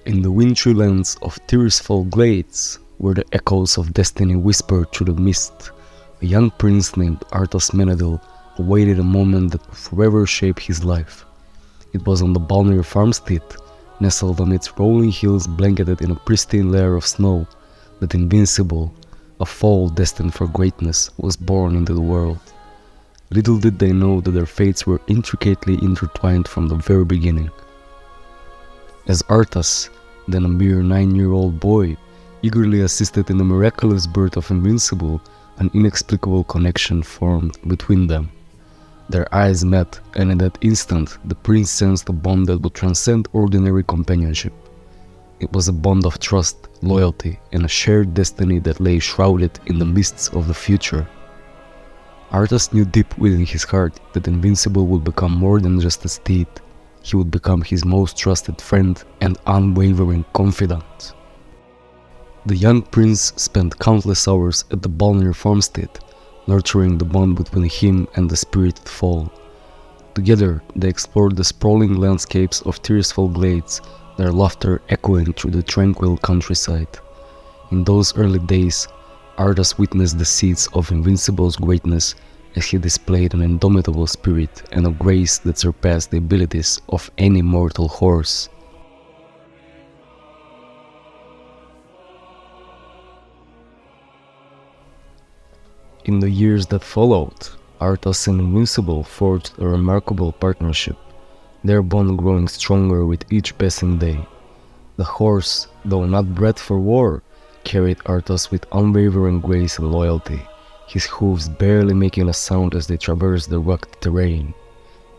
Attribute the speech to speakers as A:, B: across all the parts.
A: In the wintry lands of Tirisfal glades, where the echoes of destiny whispered through the mist, a young prince named Arthas Menethil awaited a moment that would forever shape his life. It was on the Balnir farmstead, nestled on its rolling hills blanketed in a pristine layer of snow, that Invincible, a foal destined for greatness, was born into the world. Little did they know that their fates were intricately intertwined from the very beginning. As Arthas, then a mere 9-year-old boy, eagerly assisted in the miraculous birth of Invincible, an inexplicable connection formed between them. Their eyes met, and in that instant, the prince sensed a bond that would transcend ordinary companionship. It was a bond of trust, loyalty, and a shared destiny that lay shrouded in the mists of the future. Arthas knew deep within his heart that Invincible would become more than just a steed. He would become his most trusted friend and unwavering confidant. The young prince spent countless hours at the Balnir farmstead, nurturing the bond between him and the spirited foal. Together, they explored the sprawling landscapes of Tirisfal glades, their laughter echoing through the tranquil countryside. In those early days, Arthas witnessed the seeds of Invincible's greatness as he displayed an indomitable spirit and a grace that surpassed the abilities of any mortal horse. In the years that followed, Arthas and Invincible forged a remarkable partnership, their bond growing stronger with each passing day. The horse, though not bred for war, carried Arthas with unwavering grace and loyalty, his hooves barely making a sound as they traversed the rugged terrain.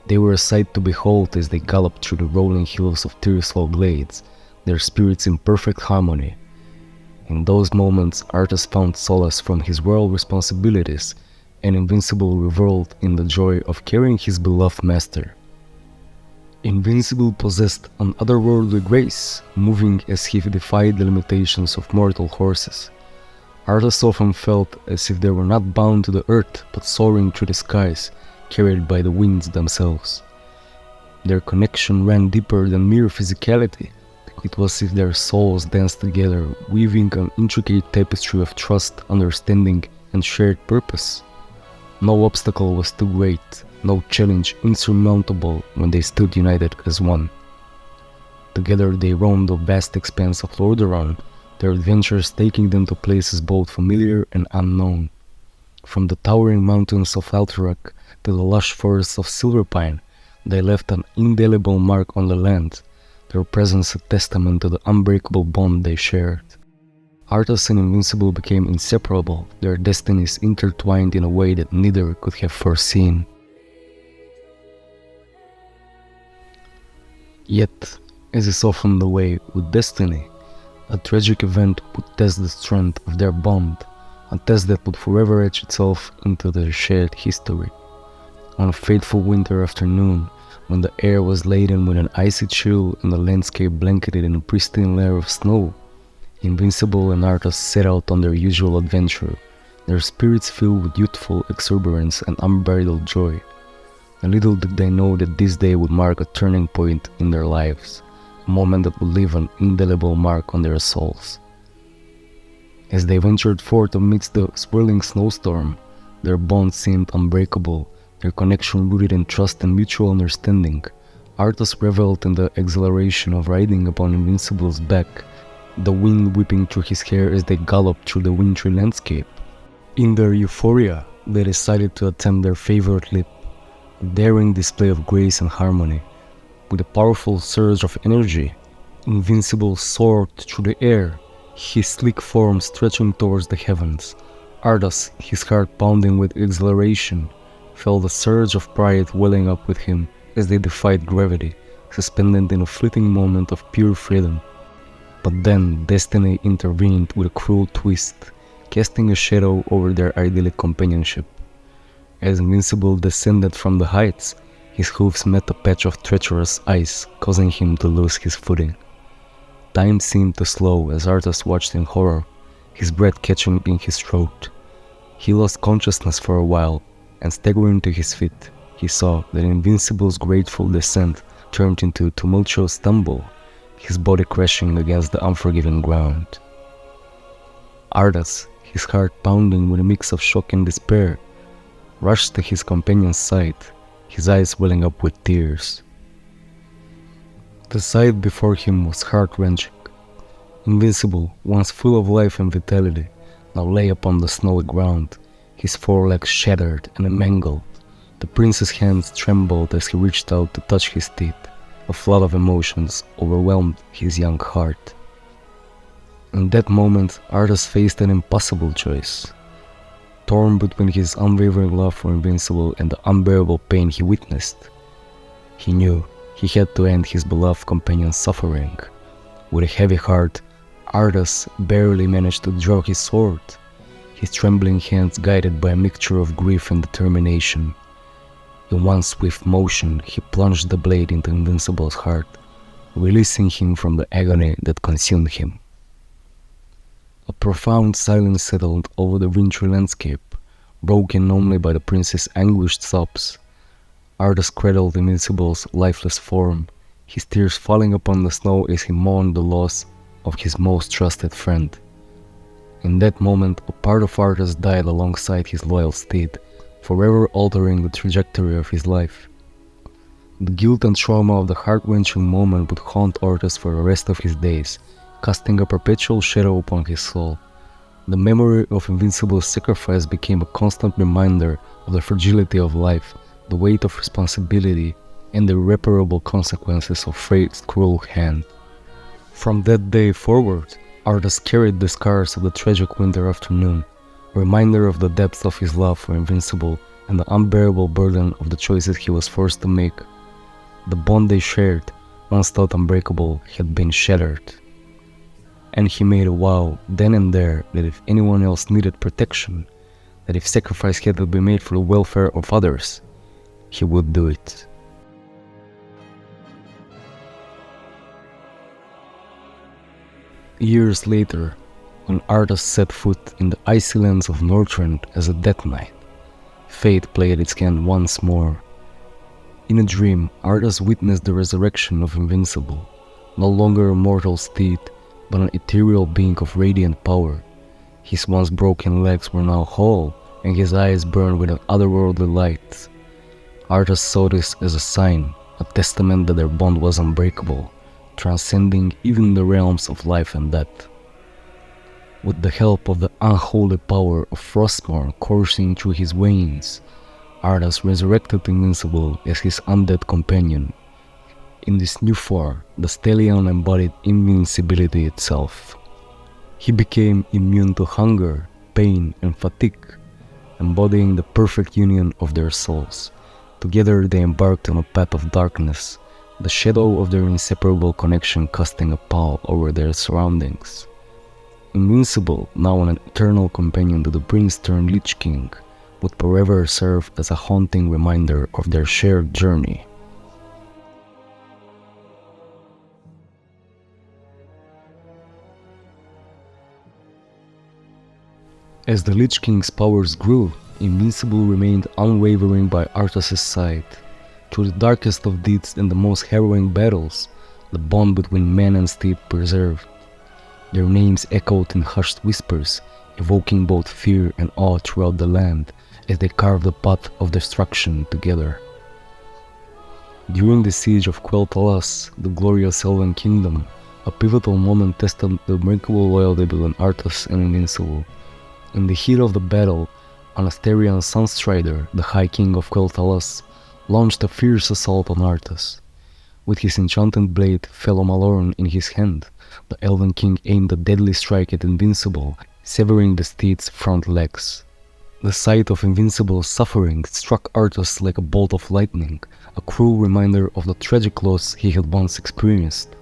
A: They were a sight to behold as they galloped through the rolling hills of Tirisfal glades, their spirits in perfect harmony. In those moments, Arthas found solace from his royal responsibilities, and Invincible revelled in the joy of carrying his beloved master. Invincible possessed an otherworldly grace, moving as he defied the limitations of mortal horses. Arthas often felt as if they were not bound to the earth, but soaring through the skies, carried by the winds themselves. Their connection ran deeper than mere physicality. It was as if their souls danced together, weaving an intricate tapestry of trust, understanding, and shared purpose. No obstacle was too great, no challenge insurmountable when they stood united as one. Together they roamed the vast expanse of Lordaeron, their adventures taking them to places both familiar and unknown. From the towering mountains of Alterac to the lush forests of Silverpine, they left an indelible mark on the land, their presence a testament to the unbreakable bond they shared. Arthas and Invincible became inseparable, their destinies intertwined in a way that neither could have foreseen. Yet, as is often the way with destiny, a tragic event would test the strength of their bond, a test that would forever etch itself into their shared history. On a fateful winter afternoon, when the air was laden with an icy chill and the landscape blanketed in a pristine layer of snow, Invincible and Arthas set out on their usual adventure, their spirits filled with youthful exuberance and unbridled joy. And little did they know that this day would mark a turning point in their lives, a moment that would leave an indelible mark on their souls. As they ventured forth amidst the swirling snowstorm, their bond seemed unbreakable, their connection rooted in trust and mutual understanding. Arthas reveled in the exhilaration of riding upon Invincible's back, the wind whipping through his hair as they galloped through the wintry landscape. In their euphoria, they decided to attempt their favorite leap, a daring display of grace and harmony. With a powerful surge of energy, Invincible soared through the air, his sleek form stretching towards the heavens. Arthas, his heart pounding with exhilaration, felt a surge of pride welling up with him as they defied gravity, suspended in a fleeting moment of pure freedom. But then destiny intervened with a cruel twist, casting a shadow over their idyllic companionship. As Invincible descended from the heights, his hooves met a patch of treacherous ice, causing him to lose his footing. Time seemed to slow as Arthas watched in horror, his breath catching in his throat. He lost consciousness for a while, and staggering to his feet, he saw that Invincible's graceful descent turned into a tumultuous stumble, his body crashing against the unforgiving ground. Arthas, his heart pounding with a mix of shock and despair, rushed to his companion's side, his eyes welling up with tears. The sight before him was heart-wrenching. Invincible, once full of life and vitality, now lay upon the snowy ground, his forelegs shattered and mangled. The prince's hands trembled as he reached out to touch his steed. A flood of emotions overwhelmed his young heart. In that moment, Arthas faced an impossible choice. Torn between his unwavering love for Invincible and the unbearable pain he witnessed, he knew he had to end his beloved companion's suffering. With a heavy heart, Arthas barely managed to draw his sword, his trembling hands guided by a mixture of grief and determination. In one swift motion, he plunged the blade into Invincible's heart, releasing him from the agony that consumed him. A profound silence settled over the wintry landscape, broken only by the prince's anguished sobs. Arthas cradled Invincible's lifeless form, his tears falling upon the snow as he mourned the loss of his most trusted friend. In that moment, a part of Arthas died alongside his loyal steed, forever altering the trajectory of his life. The guilt and trauma of the heart-wrenching moment would haunt Arthas for the rest of his days, casting a perpetual shadow upon his soul. The memory of Invincible's sacrifice became a constant reminder of the fragility of life, the weight of responsibility, and the irreparable consequences of fate's cruel hand. From that day forward, Arthas carried the scars of the tragic winter afternoon, a reminder of the depth of his love for Invincible and the unbearable burden of the choices he was forced to make. The bond they shared, once thought unbreakable, had been shattered. And he made a vow then and there that if anyone else needed protection, that if sacrifice had to be made for the welfare of others, he would do it. Years later, when Arthas set foot in the icy lands of Northrend as a death knight, fate played its hand once more. In a dream, Arthas witnessed the resurrection of Invincible, no longer a mortal steed, but an ethereal being of radiant power. His once broken legs were now whole, and his eyes burned with an otherworldly light. Arthas saw this as a sign, a testament that their bond was unbreakable, transcending even the realms of life and death. With the help of the unholy power of Frostmourne coursing through his veins, Arthas resurrected Invincible as his undead companion. In this new form, the stallion embodied invincibility itself. He became immune to hunger, pain, and fatigue, embodying the perfect union of their souls. Together they embarked on a path of darkness, the shadow of their inseparable connection casting a pall over their surroundings. Invincible, now an eternal companion to the prince-turned Lich King, would forever serve as a haunting reminder of their shared journey. As the Lich King's powers grew, Invincible remained unwavering by Arthas' side. Through the darkest of deeds and the most harrowing battles, the bond between man and steed preserved. Their names echoed in hushed whispers, evoking both fear and awe throughout the land as they carved the path of destruction together. During the siege of Quel'Thalas, the glorious Elven Kingdom, a pivotal moment tested the unbreakable loyalty between Arthas and Invincible. In the heat of the battle, Anasterian Sunstrider, the High King of Quel'Thalas, launched a fierce assault on Arthas. With his enchanted blade Felomalorn in his hand, the Elven King aimed a deadly strike at Invincible, severing the steed's front legs. The sight of Invincible's suffering struck Arthas like a bolt of lightning, a cruel reminder of the tragic loss he had once experienced.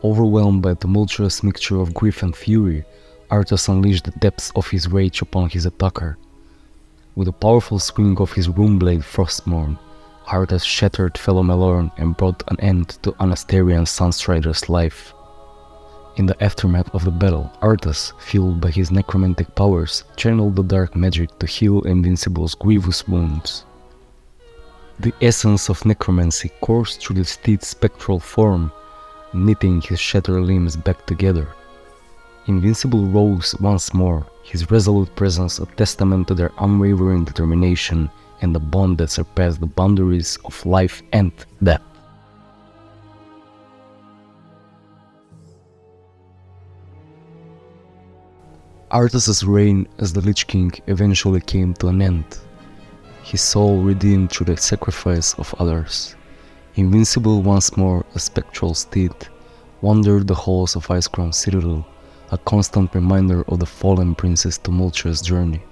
A: Overwhelmed by a tumultuous mixture of grief and fury, Arthas unleashed the depths of his rage upon his attacker. With a powerful swing of his runeblade Frostmourne, Arthas shattered Felomalorn and brought an end to Anasterian Sunstrider's life. In the aftermath of the battle, Arthas, fueled by his necromantic powers, channeled the dark magic to heal Invincible's grievous wounds. The essence of necromancy coursed through the steed's spectral form, knitting his shattered limbs back together. Invincible rose once more, his resolute presence a testament to their unwavering determination and the bond that surpassed the boundaries of life and death. Arthas' reign as the Lich King eventually came to an end, his soul redeemed through the sacrifice of others. Invincible once more, a spectral steed, wandered the halls of Icecrown Citadel, a constant reminder of the fallen prince's tumultuous journey.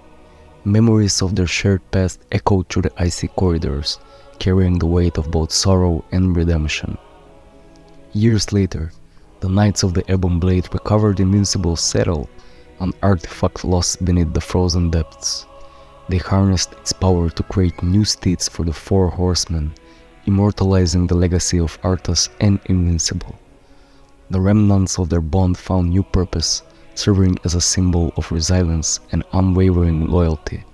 A: Memories of their shared past echoed through the icy corridors, carrying the weight of both sorrow and redemption. Years later, the Knights of the Ebon Blade recovered Invincible's saddle, an artifact lost beneath the frozen depths. They harnessed its power to create new steeds for the Four Horsemen, immortalizing the legacy of Arthas and Invincible. The remnants of their bond found new purpose, serving as a symbol of resilience and unwavering loyalty.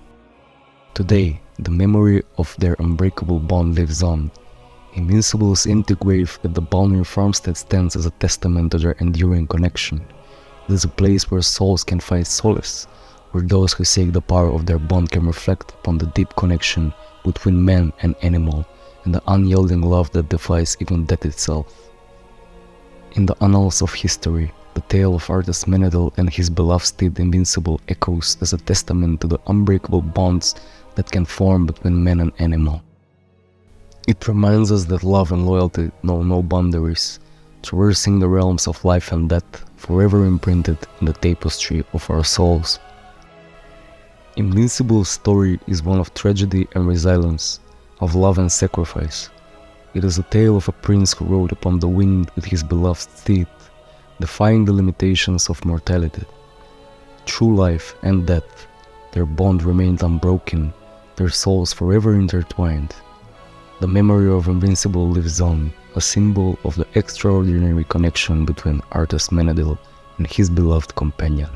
A: Today, the memory of their unbreakable bond lives on. Invincible's empty grave at the Balnir farmstead stands as a testament to their enduring connection. It is a place where souls can find solace, where those who seek the power of their bond can reflect upon the deep connection between man and animal, and the unyielding love that defies even death itself. In the annals of history, the tale of Arthas Menethil and his beloved steed Invincible echoes as a testament to the unbreakable bonds that can form between man and animal. It reminds us that love and loyalty know no boundaries, traversing the realms of life and death, forever imprinted in the tapestry of our souls. Invincible's story is one of tragedy and resilience, of love and sacrifice. It is a tale of a prince who rode upon the wind with his beloved steed, defying the limitations of mortality. Through life and death, their bond remained unbroken, their souls forever intertwined. The memory of Invincible lives on, a symbol of the extraordinary connection between Arthas Menethil and his beloved companion.